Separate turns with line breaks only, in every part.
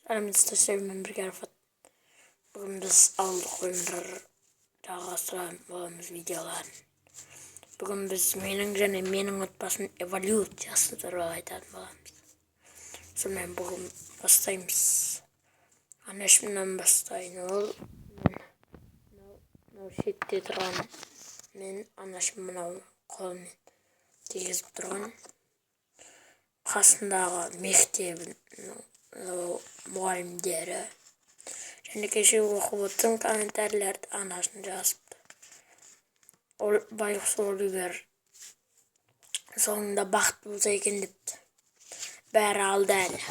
Армистер мен бірге арфат. Бүгін біз ауылдық өмір жалғастыратын боламыз видеоларын. Бүгін біз менің және менің отбасымның эволюциясы туралы айтатын боламыз. Сонымен бүгін бастаймыз. Анашымнан бастайын. Ол мынау шетте тұрған. Мен анашым мынау қолымен тигізіп тұрған. Қасындағы мектебінің мұғалімдері. Және кеше оқып отырған комментарийлерді анасын жазыпты. Байғұс Оливер соңында бақытты болса екен депті. Бәрі алда әлі.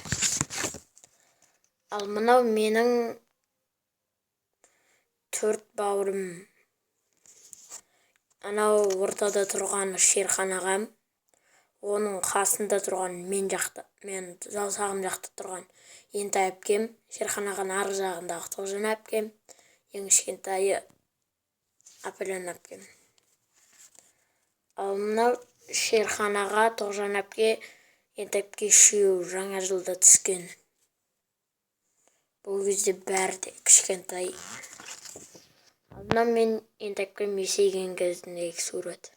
Ал мынау менің 4 бауырым. Анау ортада тұрғаны Шерхан ағам. Оның қасында тұрған мен сағым жақта тұрған Ентай әпкем. Шерхан ағаның арғы жағындағы Тоғжан әпкем. Ең кішкентайы Апелен әпкем. Ал мынау Шерхан аға, Тоғжан әпке, Ентай әпке үшеуі жаңа жылда түскен. Бұл кезде бәрі де кішкентай. Ал мынау мен Ентай әпкем есейген кезіндегі сурет.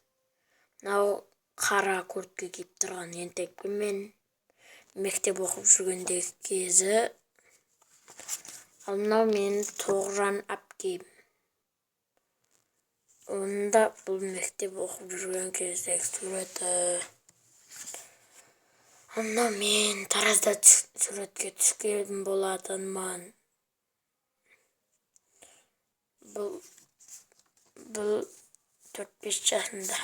Мынау қара куртка киіп тұрған Ентай әпкем мен мектеп оқып жүргендегі кезі. Ал мынау мен Тоғжан әпкем. Онда бұл мектеп оқып жүрген кездегі суреті. Ал мынау мен таразда суретке түскен болатынмын. Бұл 4-5 жасында.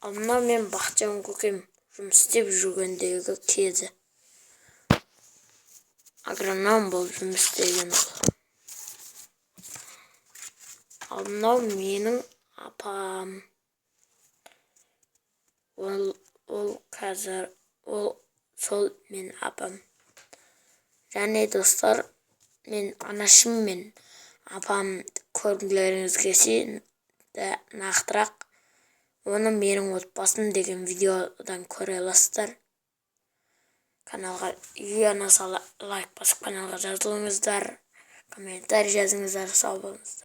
Ал мынау мен Бақытжан көкем жұмыс істеп жүргендегі кезі. Агроном болып жұмыс істеген ол. Ал мынау менің апам. Сол мен апам. Және достар, мен анашым мен апам көргілеріңіз келсе, нақтырақ оны менің отбасым деген видеодан көре аласыздар. Каналға лайк басып, каналға жазылыңыздар, комментарий жазыңыздар, сау болыңыздар.